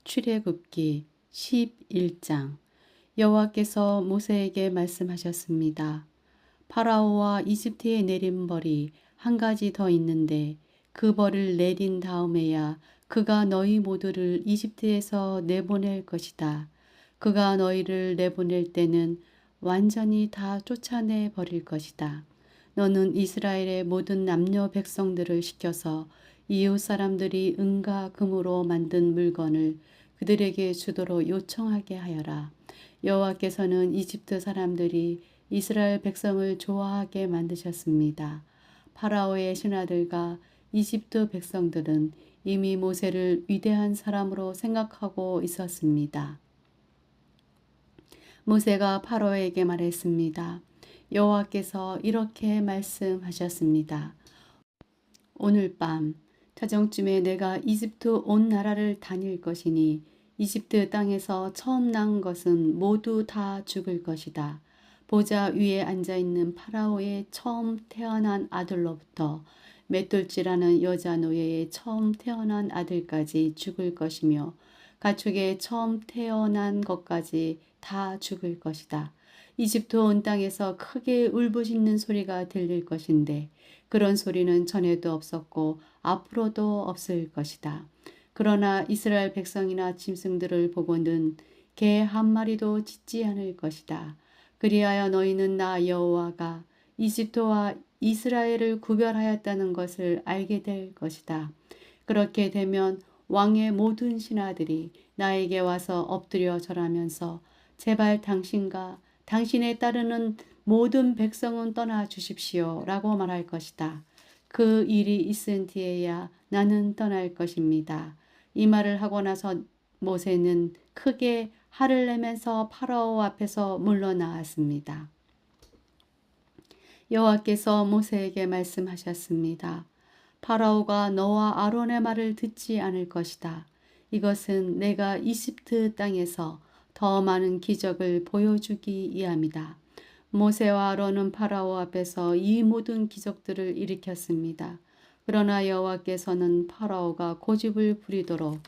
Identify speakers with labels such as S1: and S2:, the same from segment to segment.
S1: 출애굽기 11장. 여호와께서 모세에게 말씀하셨습니다. 파라오와 이집트에 내린 벌이 한 가지 더 있는데 그 벌을 내린 다음에야 그가 너희 모두를 이집트에서 내보낼 것이다. 그가 너희를 내보낼 때는 완전히 다 쫓아내 버릴 것이다. 너는 이스라엘의 모든 남녀 백성들을 시켜서 이웃 사람들이 은과 금으로 만든 물건을 그들에게 주도록 요청하게 하여라. 여호와께서는 이집트 사람들이 이스라엘 백성을 좋아하게 만드셨습니다. 파라오의 신하들과 이집트 백성들은 이미 모세를 위대한 사람으로 생각하고 있었습니다. 모세가 파라오에게 말했습니다. 여호와께서 이렇게 말씀하셨습니다. 오늘 밤 자정쯤에 내가 이집트 온 나라를 다닐 것이니 이집트 땅에서 처음 난 것은 모두 다 죽을 것이다. 보좌 위에 앉아있는 파라오의 처음 태어난 아들로부터 맷돌지라는 여자 노예의 처음 태어난 아들까지 죽을 것이며 가축의 처음 태어난 것까지 다 죽을 것이다. 이집트 온 땅에서 크게 울부짖는 소리가 들릴 것인데 그런 소리는 전에도 없었고 앞으로도 없을 것이다. 그러나 이스라엘 백성이나 짐승들을 보고는 개 한 마리도 짖지 않을 것이다. 그리하여 너희는 나 여호와가 이집트와 이스라엘을 구별하였다는 것을 알게 될 것이다. 그렇게 되면 왕의 모든 신하들이 나에게 와서 엎드려 절하면서 제발 당신과 당신에 따르는 모든 백성은 떠나 주십시오 라고 말할 것이다. 그 일이 있은 뒤에야 나는 떠날 것입니다. 이 말을 하고 나서 모세는 크게 화를 내면서 파라오 앞에서 물러나왔습니다. 여호와께서 모세에게 말씀하셨습니다. 파라오가 너와 아론의 말을 듣지 않을 것이다. 이것은 내가 이집트 땅에서 더 많은 기적을 보여주기 위함이다. 모세와 아론은 파라오 앞에서 이 모든 기적들을 일으켰습니다. 그러나 여호와께서는 파라오가 고집을 부리도록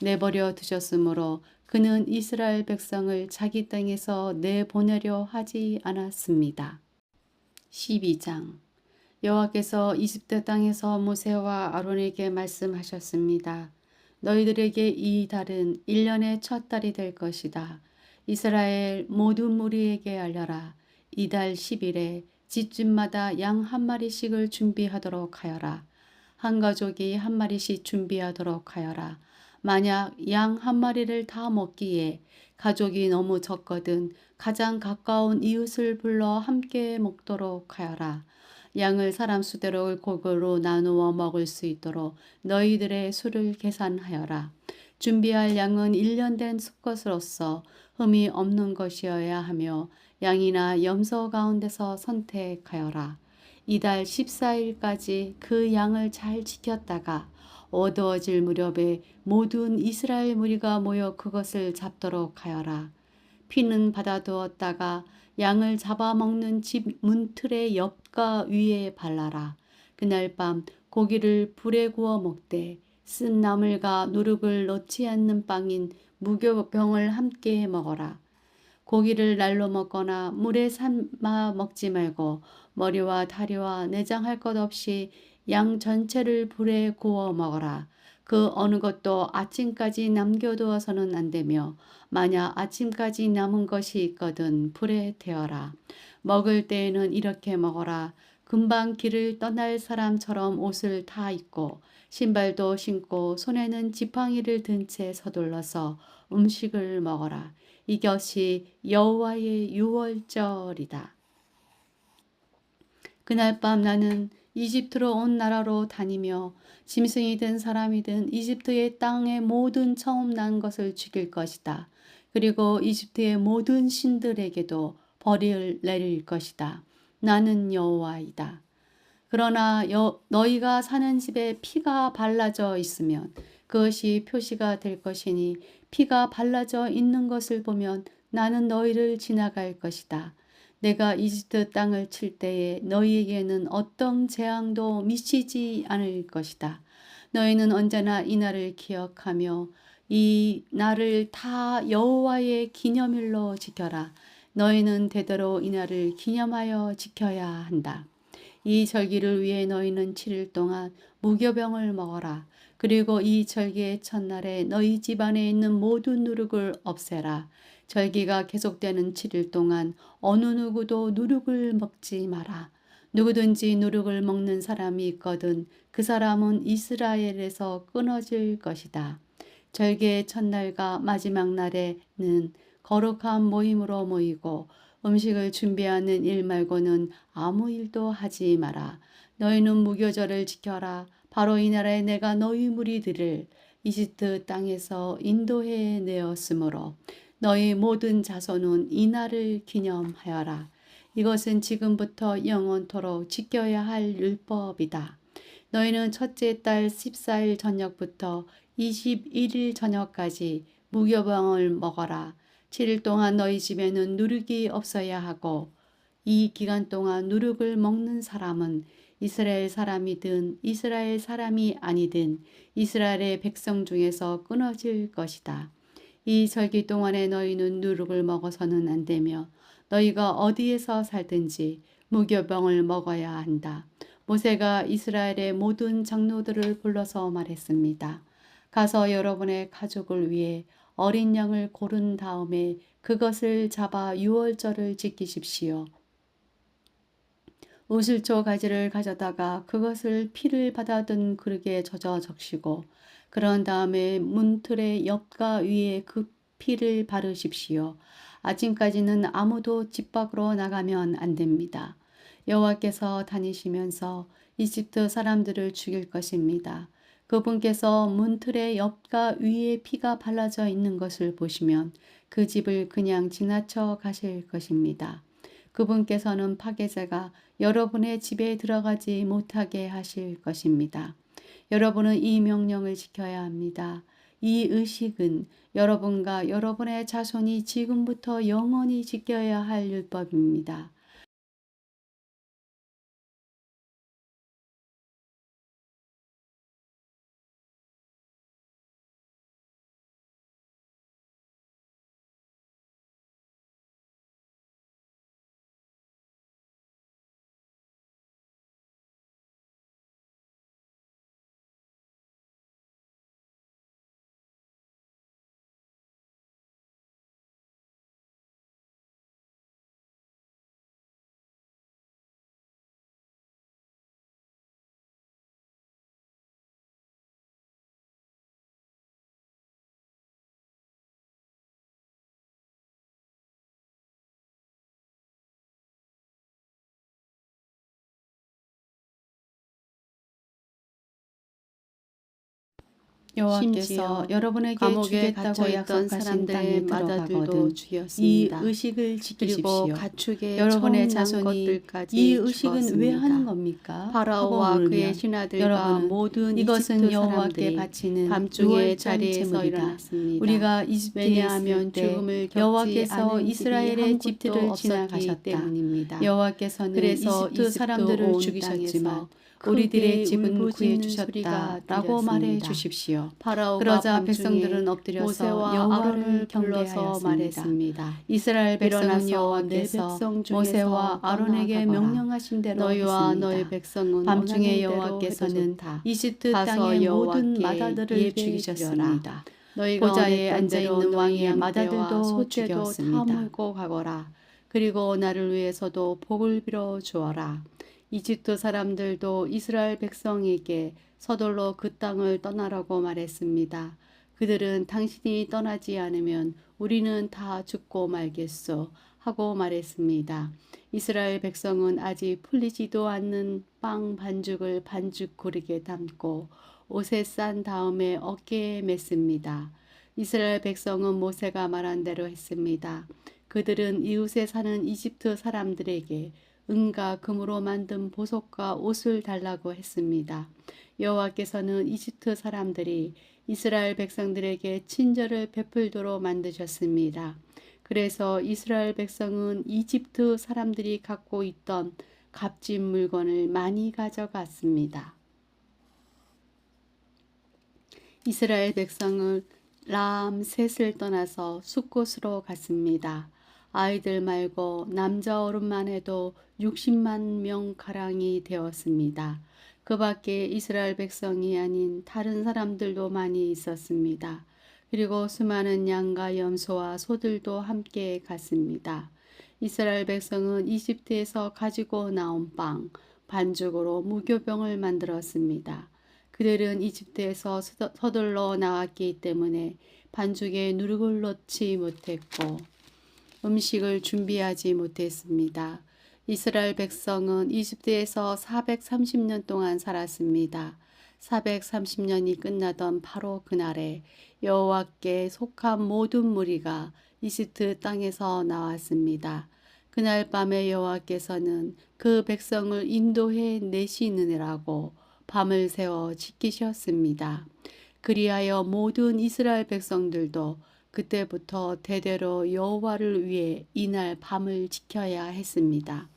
S1: 내버려 두셨으므로 그는 이스라엘 백성을 자기 땅에서 내보내려 하지 않았습니다. 12장. 여호와께서 이집트 땅에서 모세와 아론에게 말씀하셨습니다. 너희들에게 이 달은 1년의 첫 달이 될 것이다. 이스라엘 모든 무리에게 알려라. 이달 10일에 집집마다 양 한 마리씩을 준비하도록 하여라. 한 가족이 한 마리씩 준비하도록 하여라. 만약 양 한 마리를 다 먹기에 가족이 너무 적거든 가장 가까운 이웃을 불러 함께 먹도록 하여라. 양을 사람 수대로 골고루 나누어 먹을 수 있도록 너희들의 수를 계산하여라. 준비할 양은 1년 된 수컷으로서 흠이 없는 것이어야 하며 양이나 염소 가운데서 선택하여라. 이달 14일까지 그 양을 잘 지켰다가 어두워질 무렵에 모든 이스라엘 무리가 모여 그것을 잡도록 하여라. 피는 받아두었다가 양을 잡아먹는 집 문틀의 옆과 위에 발라라. 그날 밤 고기를 불에 구워 먹되 쓴 나물과 누룩을 넣지 않는 빵인 무교병을 함께 먹어라. 고기를 날로 먹거나 물에 삶아 먹지 말고 머리와 다리와 내장할 것 없이 양 전체를 불에 구워 먹어라. 그 어느 것도 아침까지 남겨두어서는 안 되며 만약 아침까지 남은 것이 있거든 불에 태워라. 먹을 때에는 이렇게 먹어라. 금방 길을 떠날 사람처럼 옷을 다 입고 신발도 신고 손에는 지팡이를 든 채 서둘러서 음식을 먹어라. 이것이 여호와의 유월절이다. 그날 밤 나는 이집트로 온 나라로 다니며 짐승이든 사람이든 이집트의 땅의 모든 처음 난 것을 죽일 것이다. 그리고 이집트의 모든 신들에게도 벌을 내릴 것이다. 나는 여호와이다. 그러나 너희가 사는 집에 피가 발라져 있으면 그것이 표시가 될 것이니 피가 발라져 있는 것을 보면 나는 너희를 지나갈 것이다. 내가 이집트 땅을 칠 때에 너희에게는 어떤 재앙도 미치지 않을 것이다. 너희는 언제나 이 날을 기억하며 이 날을 다 여호와의 기념일로 지켜라. 너희는 대대로 이 날을 기념하여 지켜야 한다. 이 절기를 위해 너희는 7일 동안 무교병을 먹어라. 그리고 이 절기의 첫날에 너희 집안에 있는 모든 누룩을 없애라. 절기가 계속되는 7일 동안 어느 누구도 누룩을 먹지 마라. 누구든지 누룩을 먹는 사람이 있거든 그 사람은 이스라엘에서 끊어질 것이다. 절기의 첫날과 마지막 날에는 거룩한 모임으로 모이고 음식을 준비하는 일 말고는 아무 일도 하지 마라. 너희는 무교절을 지켜라. 바로 이 나라에 내가 너희 무리들을 이집트 땅에서 인도해 내었으므로 너희 모든 자손은 이 날을 기념하여라. 이것은 지금부터 영원토록 지켜야 할 율법이다. 너희는 첫째 달 14일 저녁부터 21일 저녁까지 무교병을 먹어라. 7일 동안 너희 집에는 누룩이 없어야 하고 이 기간 동안 누룩을 먹는 사람은 이스라엘 사람이든 이스라엘 사람이 아니든 이스라엘의 백성 중에서 끊어질 것이다. 이 절기 동안에 너희는 누룩을 먹어서는 안 되며 너희가 어디에서 살든지 무교병을 먹어야 한다. 모세가 이스라엘의 모든 장로들을 불러서 말했습니다. 가서 여러분의 가족을 위해 어린 양을 고른 다음에 그것을 잡아 유월절을 지키십시오. 우슬초 가지를 가져다가 그것을 피를 받아든 그릇에 젖어 적시고 그런 다음에 문틀의 옆과 위에 그 피를 바르십시오. 아침까지는 아무도 집 밖으로 나가면 안 됩니다. 여호와께서 다니시면서 이집트 사람들을 죽일 것입니다. 그분께서 문틀의 옆과 위에 피가 발라져 있는 것을 보시면 그 집을 그냥 지나쳐 가실 것입니다. 그분께서는 파괴자가 여러분의 집에 들어가지 못하게 하실 것입니다. 여러분은 이 명령을 지켜야 합니다. 이 의식은 여러분과 여러분의 자손이 지금부터 영원히 지켜야 할 율법입니다. 여호와께서
S2: 심지어
S1: 여러분에게
S2: 감옥에
S1: 주겠다고
S2: 갇혀있던
S1: 약속하신
S2: 사람들의
S1: 땅에
S2: 맏아들도
S1: 들어가거든 이
S2: 죽였습니다.
S1: 의식을
S2: 그리고
S1: 지키십시오.
S2: 가축의
S1: 여러분의
S2: 처음 난
S1: 자손이 이
S2: 것들까지
S1: 의식은 왜 하는
S2: 죽었습니다.
S1: 겁니까? 하고
S2: 파라오와 그의
S1: 물으면
S2: 신하들과
S1: 여러분은
S2: 모든
S1: 이것은
S2: 이집트
S1: 여호와께
S2: 사람들이
S1: 바치는
S2: 밤중에
S1: 유월절
S2: 자리에서
S1: 제물이다.
S2: 일어났습니다.
S1: 우리가 이집트에 있을
S2: 왜냐하면
S1: 때
S2: 죽음을 겪지
S1: 여호와께서
S2: 않은 집이
S1: 이스라엘의
S2: 한 곳도
S1: 집들을
S2: 없었기
S1: 지나가셨다.
S2: 때문입니다.
S1: 여호와께서는
S2: 그래서
S1: 이집트
S2: 이집트
S1: 사람들을
S2: 온
S1: 죽이셨지만
S2: 땅에서
S1: 우리들의
S2: 크게
S1: 집은
S2: 울부짖는 소리가
S1: 구해주셨다라고 말해
S2: 들렸습니다.
S1: 주십시오.
S2: 파라오가
S1: 그러자
S2: 밤중에
S1: 백성들은 엎드려서
S2: 모세와
S1: 여호와를
S2: 아론을 불러서
S1: 경배하였습니다.
S2: 말했습니다.
S1: 이스라엘 백성은
S2: 일어나서 내
S1: 여호와께서
S2: 백성
S1: 모세와
S2: 중에서
S1: 아론에게
S2: 떠나가거라.
S1: 명령하신 대로
S2: 너희와
S1: 했습니다.
S2: 너희 백성은
S1: 밤중에
S2: 원하는 대로 해도
S1: 여호와께서는
S2: 좋다.
S1: 이집트
S2: 가서
S1: 땅의 모든
S2: 여호와께
S1: 맏아들을
S2: 예배
S1: 죽이셨습니다.
S2: 너희가
S1: 보좌에
S2: 원했던
S1: 앉아
S2: 대로
S1: 있는
S2: 너희
S1: 왕의
S2: 양떼와
S1: 맏아들도
S2: 소떼도 다
S1: 죽였습니다.
S2: 물고 가거라. 그리고 나를 위해서도 복을 빌어 주어라. 이집트 사람들도 이스라엘 백성에게 서둘러 그 땅을 떠나라고 말했습니다. 그들은 당신이 떠나지 않으면 우리는 다 죽고 말겠소 하고 말했습니다. 이스라엘 백성은 아직 풀리지도 않는 빵 반죽을 반죽 고리에 담고 옷에 싼 다음에 어깨에 맸습니다. 이스라엘 백성은 모세가 말한 대로 했습니다. 그들은 이웃에 사는 이집트 사람들에게 은과 금으로 만든 보석과 옷을 달라고 했습니다. 여호와께서는 이집트 사람들이 이스라엘 백성들에게 친절을 베풀도록 만드셨습니다. 그래서 이스라엘 백성은 이집트 사람들이 갖고 있던 값진 물건을 많이 가져갔습니다. 이스라엘 백성을 람셋을 떠나서 숫곳으로 갔습니다. 아이들 말고 남자 어른만 해도 60만 명 가량이 되었습니다. 그 밖에 이스라엘 백성이 아닌 다른 사람들도 많이 있었습니다. 그리고 수많은 양과 염소와 소들도 함께 갔습니다. 이스라엘 백성은 이집트에서 가지고 나온 빵, 반죽으로 무교병을 만들었습니다. 그들은 이집트에서 서둘러 나왔기 때문에 반죽에 누룩을 넣지 못했고 음식을 준비하지 못했습니다. 이스라엘 백성은 이집트에서 430년 동안 살았습니다. 430년이 끝나던 바로 그날에 여호와께 속한 모든 무리가 이집트 땅에서 나왔습니다. 그날 밤에 여호와께서는 그 백성을 인도해 내시느니라고 밤을 새워 지키셨습니다. 그리하여 모든 이스라엘 백성들도 그때부터 대대로 여호와를 위해 이날 밤을 지켜야 했습니다.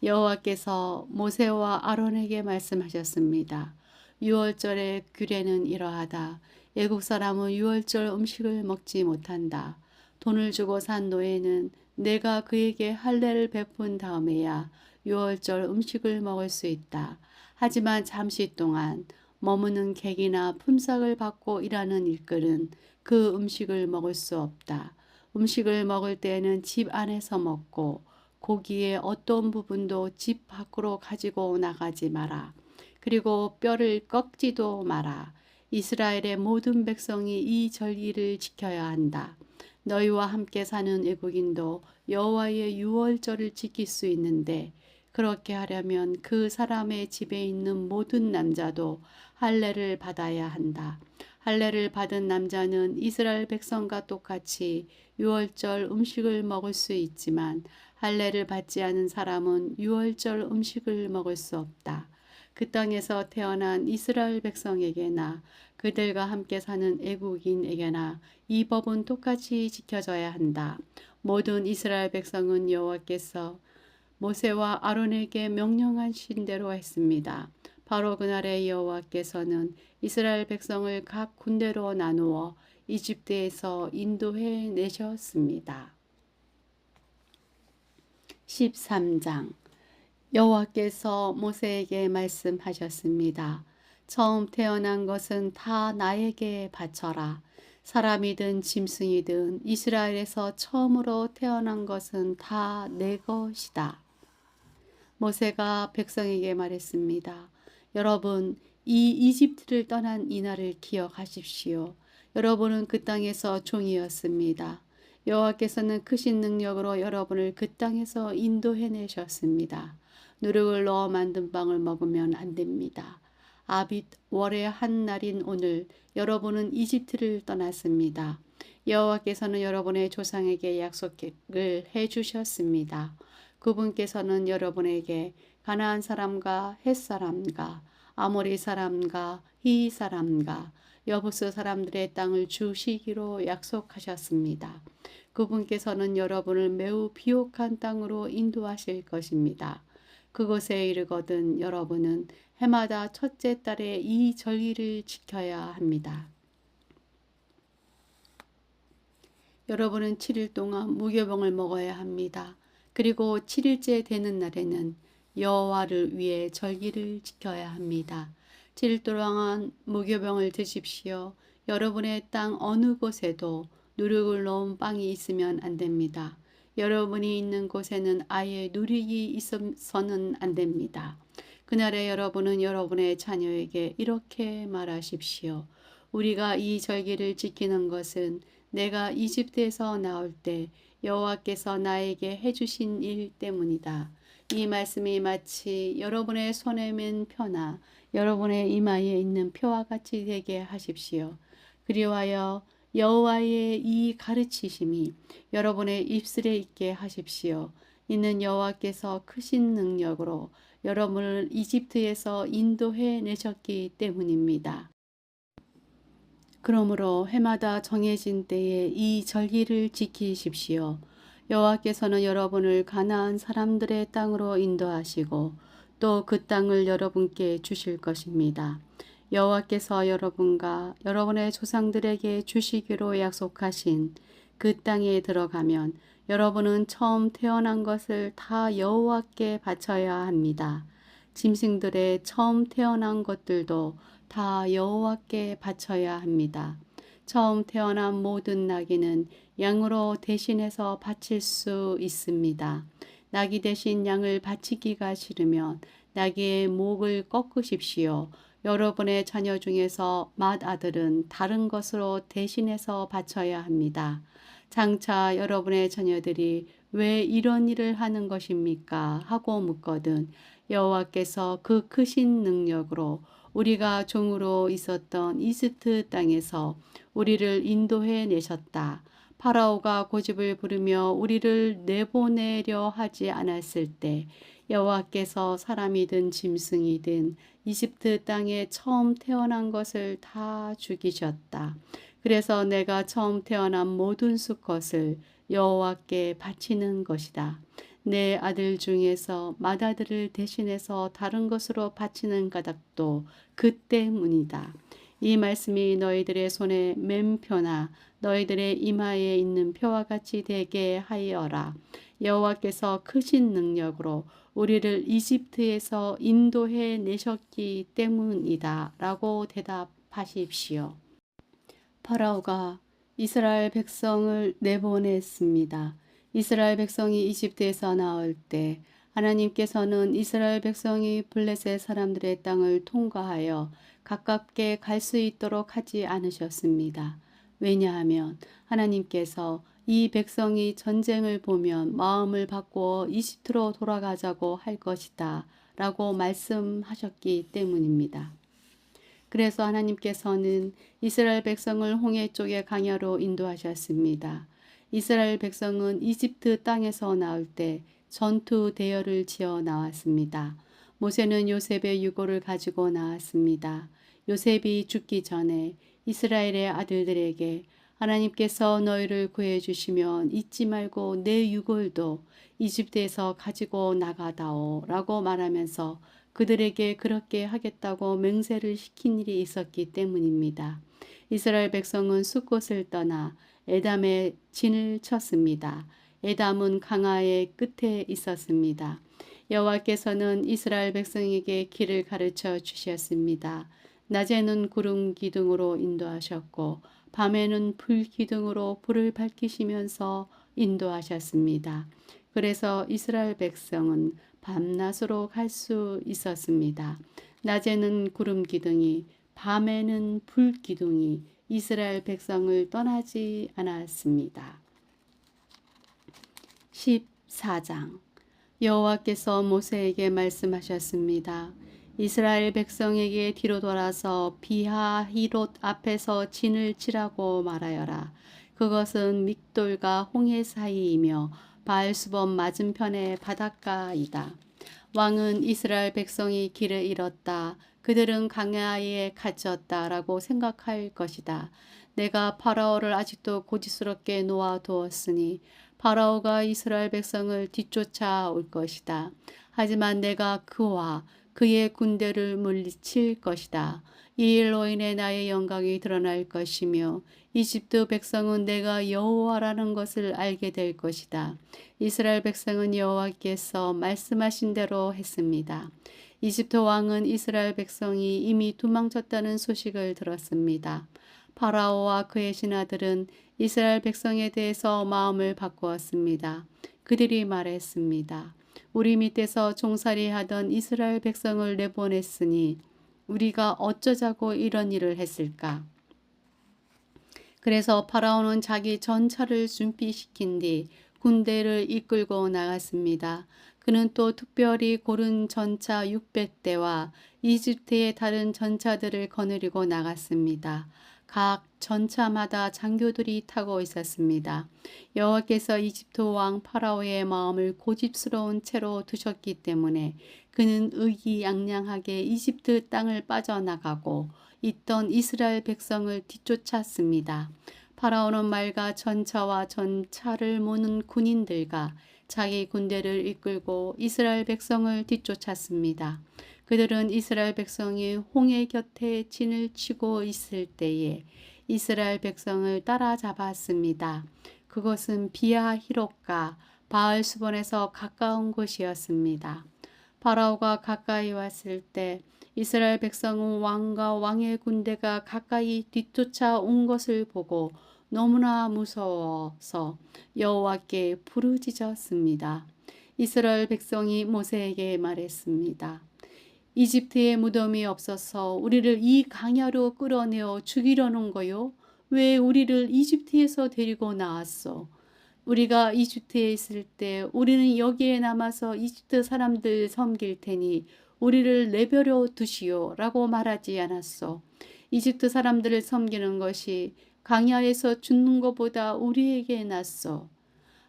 S2: 여호와께서 모세와 아론에게 말씀하셨습니다. 유월절의 규례는 이러하다. 애국 사람은 유월절 음식을 먹지 못한다. 돈을 주고 산 노예는 내가 그에게 할례를 베푼 다음에야 유월절 음식을 먹을 수 있다. 하지만 잠시 동안 머무는 객이나 품삯을 받고 일하는 일꾼은 그 음식을 먹을 수 없다. 음식을 먹을 때에는 집 안에서 먹고 고기의 어떤 부분도 집 밖으로 가지고 나가지 마라. 그리고 뼈를 꺾지도 마라. 이스라엘의 모든 백성이 이 절기를 지켜야 한다. 너희와 함께 사는 외국인도 여호와의 유월절을 지킬 수 있는데 그렇게 하려면 그 사람의 집에 있는 모든 남자도 할례를 받아야 한다. 할례를 받은 남자는 이스라엘 백성과 똑같이 유월절 음식을 먹을 수 있지만 할례를 받지 않은 사람은 유월절 음식을 먹을 수 없다. 그 땅에서 태어난 이스라엘 백성에게나 그들과 함께 사는 애국인에게나 이 법은 똑같이 지켜져야 한다. 모든 이스라엘 백성은 여호와께서 모세와 아론에게 명령하신 대로 했습니다. 바로 그날에 여호와께서는 이스라엘 백성을 각 군대로 나누어 이집트에서 인도해 내셨습니다. 13장 여호와께서 모세에게 말씀하셨습니다. 처음 태어난 것은 다 나에게 바쳐라. 사람이든 짐승이든 이스라엘에서 처음으로 태어난 것은 다 내 것이다. 모세가 백성에게 말했습니다. 여러분, 이 이집트를 떠난 이날을 기억하십시오. 여러분은 그 땅에서 종이었습니다. 여호와께서는 크신 능력으로 여러분을 그 땅에서 인도해내셨습니다. 누룩을 넣어 만든 빵을 먹으면 안 됩니다. 아빗 월의 한 날인 오늘 여러분은 이집트를 떠났습니다. 여호와께서는 여러분의 조상에게 약속을 해주셨습니다. 그분께서는 여러분에게 가나안 사람과 헷 사람과 아모리 사람과 히 사람과 여부스 사람들의 땅을 주시기로 약속하셨습니다. 그분께서는 여러분을 매우 비옥한 땅으로 인도하실 것입니다. 그곳에 이르거든 여러분은 해마다 첫째 달에 이 절기를 지켜야 합니다. 여러분은 7일 동안 무교병을 먹어야 합니다. 그리고 7일째 되는 날에는 여호와를 위해 절기를 지켜야 합니다. 7일 동안 무교병을 드십시오. 여러분의 땅 어느 곳에도 누룩을 넣은 빵이 있으면 안 됩니다. 여러분이 있는 곳에는 아예 누룩이 있어서는 안 됩니다. 그날에 여러분은 여러분의 자녀에게 이렇게 말하십시오. 우리가 이 절기를 지키는 것은 내가 이집트에서 나올 때 여호와께서 나에게 해주신 일 때문이다. 이 말씀이 마치 여러분의 손에 맨 표나 여러분의 이마에 있는 표와 같이 되게 하십시오. 그리하여 여호와의 이 가르치심이 여러분의 입술에 있게 하십시오. 이는 여호와께서 크신 능력으로 여러분을 이집트에서 인도해 내셨기 때문입니다. 그러므로 해마다 정해진 때에 이 절기를 지키십시오. 여호와께서는 여러분을 가나안 사람들의 땅으로 인도하시고 또 그 땅을 여러분께 주실 것입니다. 여호와께서 여러분과 여러분의 조상들에게 주시기로 약속하신 그 땅에 들어가면 여러분은 처음 태어난 것을 다 여호와께 바쳐야 합니다. 짐승들의 처음 태어난 것들도 다 여호와께 바쳐야 합니다. 처음 태어난 모든 나귀는 양으로 대신해서 바칠 수 있습니다. 나귀 대신 양을 바치기가 싫으면 나귀의 목을 꺾으십시오. 여러분의 자녀 중에서 맏아들은 다른 것으로 대신해서 바쳐야 합니다. 장차 여러분의 자녀들이 왜 이런 일을 하는 것입니까? 하고 묻거든 여호와께서 그 크신 능력으로 우리가 종으로 있었던 이집트 땅에서 우리를 인도해 내셨다. 파라오가 고집을 부르며 우리를 내보내려 하지 않았을 때 여호와께서 사람이든 짐승이든 이집트 땅에 처음 태어난 것을 다 죽이셨다. 그래서 내가 처음 태어난 모든 수컷을 여호와께 바치는 것이다. 내 아들 중에서 맏아들을 대신해서 다른 것으로 바치는 까닭도 그 때문이다. 이 말씀이 너희들의 손에 맨 표나 너희들의 이마에 있는 표와 같이 되게 하여라. 여호와께서 크신 능력으로 우리를 이집트에서 인도해 내셨기 때문이다. 라고 대답하십시오. 파라오가 이스라엘 백성을 내보냈습니다. 이스라엘 백성이 이집트에서 나올 때 하나님께서는 이스라엘 백성이 블레셋 사람들의 땅을 통과하여 가깝게 갈 수 있도록 하지 않으셨습니다. 왜냐하면 하나님께서 이 백성이 전쟁을 보면 마음을 바꾸어 이집트로 돌아가자고 할 것이다 라고 말씀하셨기 때문입니다. 그래서 하나님께서는 이스라엘 백성을 홍해 쪽의 강야로 인도하셨습니다. 이스라엘 백성은 이집트 땅에서 나올 때 전투 대열을 지어 나왔습니다. 모세는 요셉의 유고를 가지고 나왔습니다. 요셉이 죽기 전에 이스라엘의 아들들에게 하나님께서 너희를 구해주시면 잊지 말고 내 유골도 이집트에서 가지고 나가다오 라고 말하면서 그들에게 그렇게 하겠다고 맹세를 시킨 일이 있었기 때문입니다. 이스라엘 백성은 숫곳을 떠나 에담에 진을 쳤습니다. 에담은 강화의 끝에 있었습니다. 여호와께서는 이스라엘 백성에게 길을 가르쳐 주셨습니다. 낮에는 구름 기둥으로 인도하셨고 밤에는 불 기둥으로 불을 밝히시면서 인도하셨습니다. 그래서 이스라엘 백성은 밤낮으로 갈 수 있었습니다. 낮에는 구름 기둥이, 밤에는 불 기둥이 이스라엘 백성을 떠나지 않았습니다. 14장 여호와께서 모세에게 말씀하셨습니다. 이스라엘 백성에게 뒤로 돌아서 비하히롯 앞에서 진을 치라고 말하여라. 그것은 믹돌과 홍해 사이이며 바알수범 맞은편의 바닷가이다. 왕은 이스라엘 백성이 길을 잃었다. 그들은 강야에 갇혔다라고 생각할 것이다. 내가 파라오를 아직도 고지스럽게 놓아두었으니 파라오가 이스라엘 백성을 뒤쫓아 올 것이다. 하지만 내가 그와 그의 군대를 물리칠 것이다. 이 일로 인해 나의 영광이 드러날 것이며 이집트 백성은 내가 여호와라는 것을 알게 될 것이다. 이스라엘 백성은 여호와께서 말씀하신 대로 했습니다. 이집트 왕은 이스라엘 백성이 이미 도망쳤다는 소식을 들었습니다. 파라오와 그의 신하들은 이스라엘 백성에 대해서 마음을 바꾸었습니다. 그들이 말했습니다. 우리 밑에서 종살이 하던 이스라엘 백성을 내보냈으니 우리가 어쩌자고 이런 일을 했을까? 그래서 파라오는 자기 전차를 준비시킨 뒤 군대를 이끌고 나갔습니다. 그는 또 특별히 고른 전차 600대와 이집트의 다른 전차들을 거느리고 나갔습니다. 각 전차마다 장교들이 타고 있었습니다. 여호와께서 이집트 왕 파라오의 마음을 고집스러운 채로 두셨기 때문에 그는 의기양양하게 이집트 땅을 빠져나가고 있던 이스라엘 백성을 뒤쫓았습니다. 파라오는 말과 전차와 전차를 모는 군인들과 자기 군대를 이끌고 이스라엘 백성을 뒤쫓았습니다. 그들은 이스라엘 백성이 홍해 곁에 진을 치고 있을 때에 이스라엘 백성을 따라잡았습니다. 그곳은 비하 히롯과 바알수본에서 가까운 곳이었습니다. 파라오가 가까이 왔을 때 이스라엘 백성은 왕과 왕의 군대가 가까이 뒤쫓아 온 것을 보고 너무나 무서워서 여호와께 부르짖었습니다. 이스라엘 백성이 모세에게 말했습니다. 이집트에 무덤이 없어서 우리를 이 강야로 끌어내어 죽이려는 거요? 왜 우리를 이집트에서 데리고 나왔소? 우리가 이집트에 있을 때 우리는 여기에 남아서 이집트 사람들 섬길 테니 우리를 내버려 두시오 라고 말하지 않았소. 이집트 사람들을 섬기는 것이 강야에서 죽는 것보다 우리에게 낫소.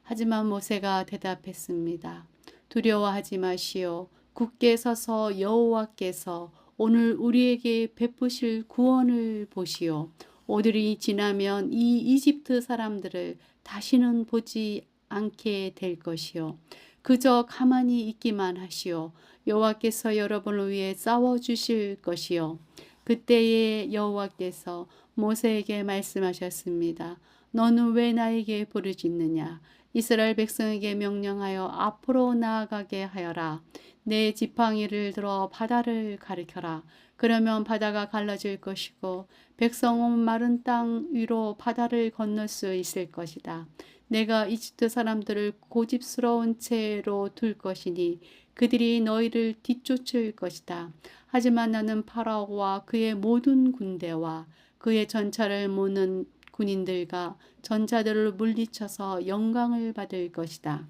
S2: 하지만 모세가 대답했습니다. 두려워하지 마시오. 굳게 서서 여호와께서 오늘 우리에게 베푸실 구원을 보시오. 오늘이 지나면 이 이집트 사람들을 다시는 보지 않게 될 것이요. 그저 가만히 있기만 하시오. 여호와께서 여러분을 위해 싸워주실 것이요. 그때에 여호와께서 모세에게 말씀하셨습니다. 너는 왜 나에게 부르짖느냐? 이스라엘 백성에게 명령하여 앞으로 나아가게 하여라. 내 지팡이를 들어 바다를 가리켜라. 그러면 바다가 갈라질 것이고 백성은 마른 땅 위로 바다를 건널 수 있을 것이다. 내가 이집트 사람들을 고집스러운 채로 둘 것이니 그들이 너희를 뒤쫓을 것이다. 하지만 나는 파라오와 그의 모든 군대와 그의 전차를 모는 군인들과 전차들을 물리쳐서 영광을 받을 것이다.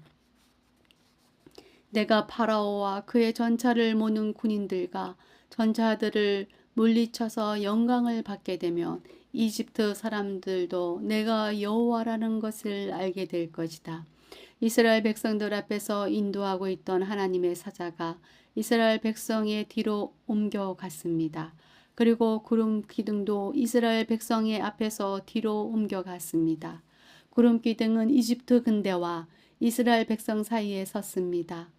S2: 내가 파라오와 그의 전차를 모는 군인들과 전차들을 물리쳐서 영광을 받게 되면 이집트 사람들도 내가 여호와라는 것을 알게 될 것이다. 이스라엘 백성들 앞에서 인도하고 있던 하나님의 사자가 이스라엘 백성의 뒤로 옮겨갔습니다. 그리고 구름 기둥도 이스라엘 백성의 앞에서 뒤로 옮겨갔습니다. 구름 기둥은 이집트 군대와 이스라엘 백성 사이에 섰습니다.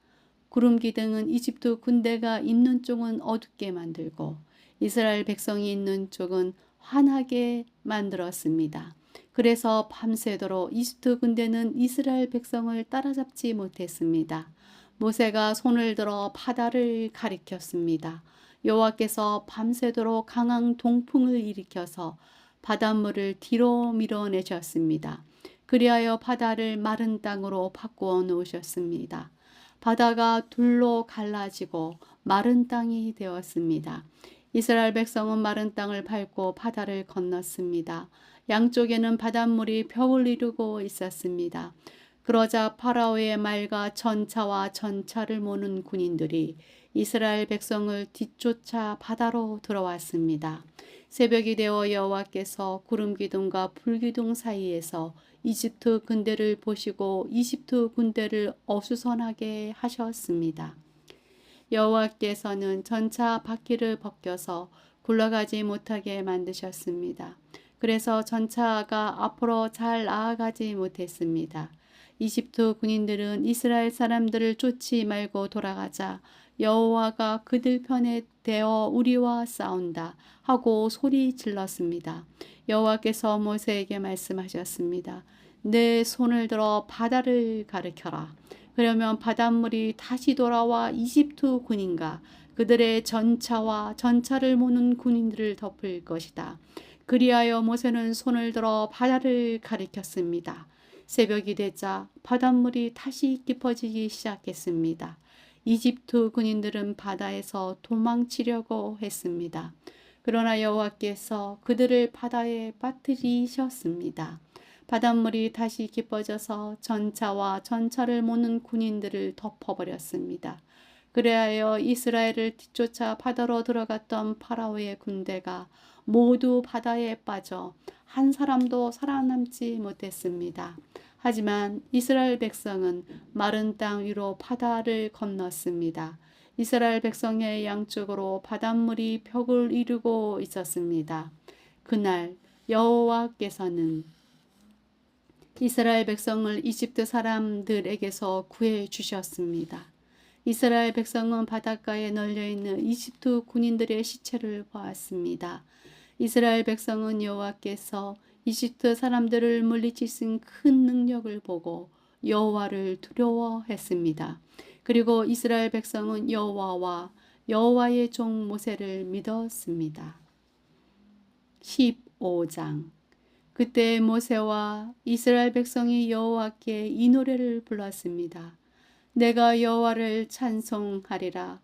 S2: 구름 기둥은 이집트 군대가 있는 쪽은 어둡게 만들고 이스라엘 백성이 있는 쪽은 환하게 만들었습니다. 그래서 밤새도록 이집트 군대는 이스라엘 백성을 따라잡지 못했습니다. 모세가 손을 들어 바다를 가리켰습니다. 여호와께서 밤새도록 강한 동풍을 일으켜서 바닷물을 뒤로 밀어내셨습니다. 그리하여 바다를 마른 땅으로 바꾸어 놓으셨습니다. 바다가 둘로 갈라지고 마른 땅이 되었습니다. 이스라엘 백성은 마른 땅을 밟고 바다를 건넜습니다. 양쪽에는 바닷물이 벽을 이루고 있었습니다. 그러자 파라오의 말과 전차와 전차를 모는 군인들이 이스라엘 백성을 뒤쫓아 바다로 들어왔습니다. 새벽이 되어 여호와께서 구름 기둥과 불 기둥 사이에서 이집트 군대를 보시고 이집트 군대를 어수선하게 하셨습니다. 여호와께서는 전차 바퀴를 벗겨서 굴러가지 못하게 만드셨습니다. 그래서 전차가 앞으로 잘 나아가지 못했습니다. 이집트 군인들은 이스라엘 사람들을 쫓지 말고 돌아가자 여호와가 그들 편에 대어 우리와 싸운다 하고 소리 질렀습니다. 여호와께서 모세에게 말씀하셨습니다. 내 손을 들어 바다를 가리켜라. 그러면 바닷물이 다시 돌아와 이집트 군인과 그들의 전차와 전차를 모는 군인들을 덮을 것이다. 그리하여 모세는 손을 들어 바다를 가리켰습니다. 새벽이 되자 바닷물이 다시 깊어지기 시작했습니다. 이집트 군인들은 바다에서 도망치려고 했습니다. 그러나 여호와께서 그들을 바다에 빠뜨리셨습니다. 바닷물이 다시 깊어져서 전차와 전차를 모는 군인들을 덮어버렸습니다. 그리하여 이스라엘을 뒤쫓아 바다로 들어갔던 파라오의 군대가 모두 바다에 빠져 한 사람도 살아남지 못했습니다. 하지만 이스라엘 백성은 마른 땅 위로 바다를 건넜습니다. 이스라엘 백성의 양쪽으로 바닷물이 벽을 이루고 있었습니다. 그날 여호와께서는 이스라엘 백성을 이집트 사람들에게서 구해 주셨습니다. 이스라엘 백성은 바닷가에 널려있는 이집트 군인들의 시체를 보았습니다. 이스라엘 백성은 여호와께서 이집트 사람들을 물리치신 큰 능력을 보고 여호와를 두려워했습니다. 그리고 이스라엘 백성은 여호와와 여호와의 종 모세를 믿었습니다. 15장. 그때 모세와 이스라엘 백성이 여호와께 이 노래를 불렀습니다. 내가 여호와를 찬송하리라.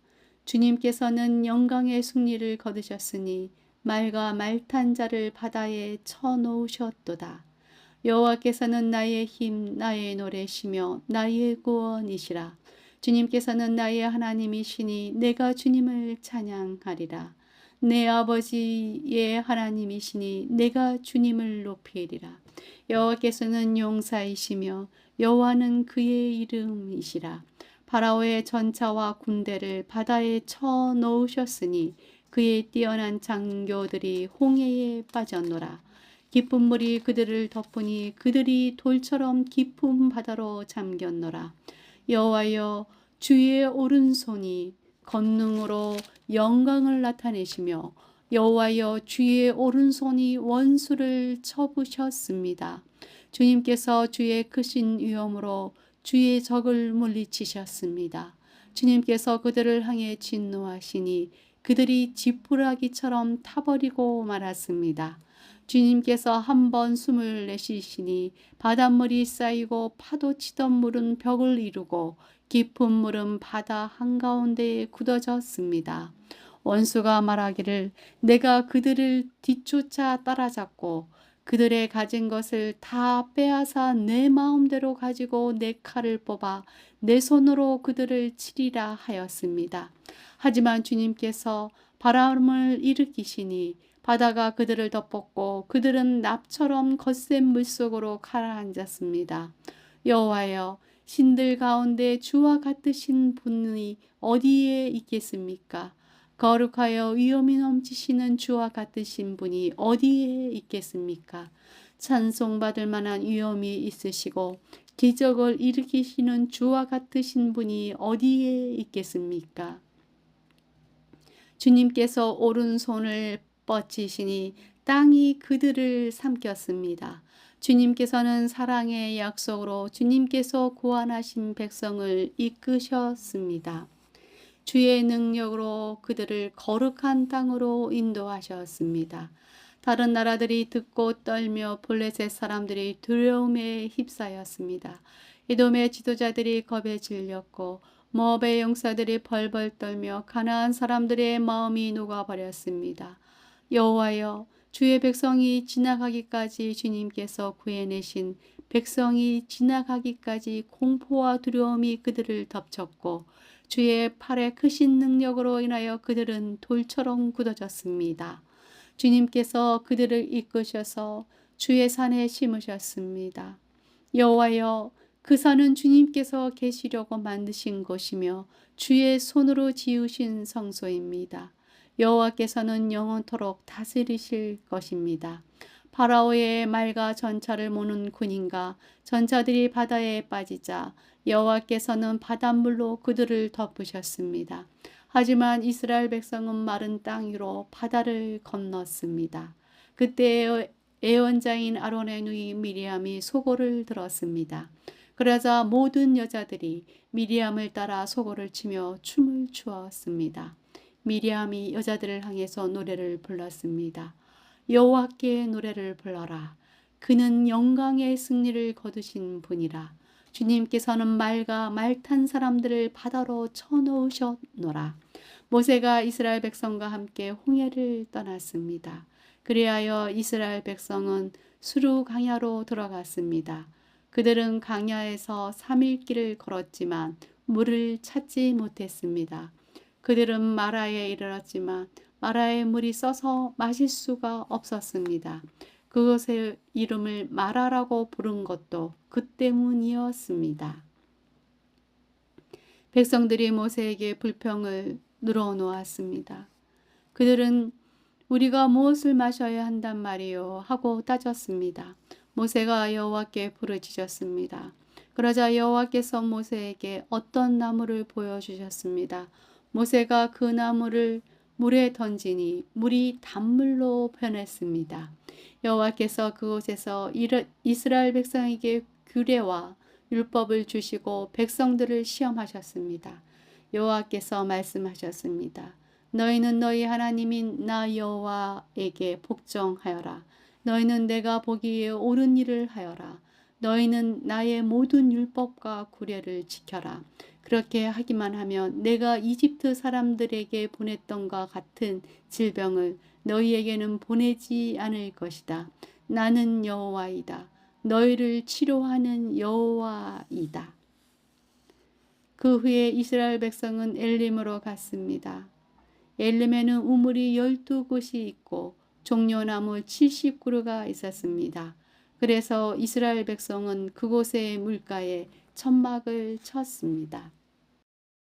S2: 주님께서는 영광의 승리를 거두셨으니 말과 말탄 자를 바다에 쳐놓으셨도다. 여호와께서는 나의 힘, 나의 노래시며 나의 구원이시라. 주님께서는 나의 하나님이시니 내가 주님을 찬양하리라. 내 아버지의 하나님이시니 내가 주님을 높이리라. 여호와께서는 용사이시며 여호와는 그의 이름이시라. 파라오의 전차와 군대를 바다에 쳐 넣으셨으니 그의 뛰어난 장교들이 홍해에 빠졌노라. 깊은 물이 그들을 덮으니 그들이 돌처럼 깊은 바다로 잠겼노라. 여호와여, 주의 오른손이 권능으로 영광을 나타내시며 여호와여, 주의 오른손이 원수를 쳐부셨습니다. 주님께서 주의 크신 위엄으로 주의 적을 물리치셨습니다. 주님께서 그들을 향해 진노하시니 그들이 지푸라기처럼 타버리고 말았습니다. 주님께서 한 번 숨을 내쉬시니 바닷물이 쌓이고 파도 치던 물은 벽을 이루고 깊은 물은 바다 한가운데에 굳어졌습니다. 원수가 말하기를 내가 그들을 뒤쫓아 따라잡고 그들의 가진 것을 다 빼앗아 내 마음대로 가지고 내 칼을 뽑아 내 손으로 그들을 치리라 하였습니다. 하지만 주님께서 바람을 일으키시니 바다가 그들을 덮었고 그들은 납처럼 거센 물속으로 가라앉았습니다. 여호와여, 신들 가운데 주와 같으신 분이 어디에 있겠습니까? 거룩하여 위엄이 넘치시는 주와 같으신 분이 어디에 있겠습니까? 찬송받을 만한 위엄이 있으시고 기적을 일으키시는 주와 같으신 분이 어디에 있겠습니까? 주님께서 오른손을 뻗치시니 땅이 그들을 삼켰습니다. 주님께서는 사랑의 약속으로 주님께서 구원하신 백성을 이끄셨습니다. 주의 능력으로 그들을 거룩한 땅으로 인도하셨습니다. 다른 나라들이 듣고 떨며 블레셋 사람들이 두려움에 휩싸였습니다. 에돔의 지도자들이 겁에 질렸고 모압의 용사들이 벌벌 떨며 가나안 사람들의 마음이 녹아버렸습니다. 여호와여, 주의 백성이 지나가기까지 주님께서 구해내신 백성이 지나가기까지 공포와 두려움이 그들을 덮쳤고 주의 팔의 크신 능력으로 인하여 그들은 돌처럼 굳어졌습니다. 주님께서 그들을 이끄셔서 주의 산에 심으셨습니다. 여호와여, 그 산은 주님께서 계시려고 만드신 곳이며 주의 손으로 지으신 성소입니다. 여호와께서는 영원토록 다스리실 것입니다. 파라오의 말과 전차를 모는 군인과 전차들이 바다에 빠지자 여호와께서는 바닷물로 그들을 덮으셨습니다. 하지만 이스라엘 백성은 마른 땅 위로 바다를 건넜습니다. 그때 예언자인 아론의 누이 미리암이 소고를 들었습니다. 그러자 모든 여자들이 미리암을 따라 소고를 치며 춤을 추었습니다. 미리암이 여자들을 향해서 노래를 불렀습니다. 여호와께 노래를 불러라. 그는 영광의 승리를 거두신 분이라. 주님께서는 말과 말탄 사람들을 바다로 쳐놓으셨노라. 모세가 이스라엘 백성과 함께 홍해를 떠났습니다. 그리하여 이스라엘 백성은 수르 강야로 들어갔습니다. 그들은 강야에서 3일 길을 걸었지만 물을 찾지 못했습니다. 그들은 마라에 이르렀지만 마라의 물이 써서 마실 수가 없었습니다. 그것의 이름을 마라라고 부른 것도 그 때문이었습니다. 백성들이 모세에게 불평을 늘어놓았습니다. 그들은 우리가 무엇을 마셔야 한단 말이요 하고 따졌습니다. 모세가 여호와께 부르짖었습니다. 그러자 여호와께서 모세에게 어떤 나무를 보여주셨습니다. 모세가 그 나무를 물에 던지니 물이 단물로 변했습니다. 여호와께서 그곳에서 이스라엘 백성에게 규례와 율법을 주시고 백성들을 시험하셨습니다. 여호와께서 말씀하셨습니다. 너희는 너희 하나님인 나 여호와에게 복종하여라. 너희는 내가 보기에 옳은 일을 하여라. 너희는 나의 모든 율법과 규례를 지켜라. 그렇게 하기만 하면 내가 이집트 사람들에게 보냈던가 같은 질병을 너희에게는 보내지 않을 것이다. 나는 여호와이다. 너희를 치료하는 여호와이다. 그 후에 이스라엘 백성은 엘림으로 갔습니다. 엘림에는 우물이 12곳이 있고 종려나무 70그루가 있었습니다. 그래서 이스라엘 백성은 그곳의 물가에 천막을 쳤습니다.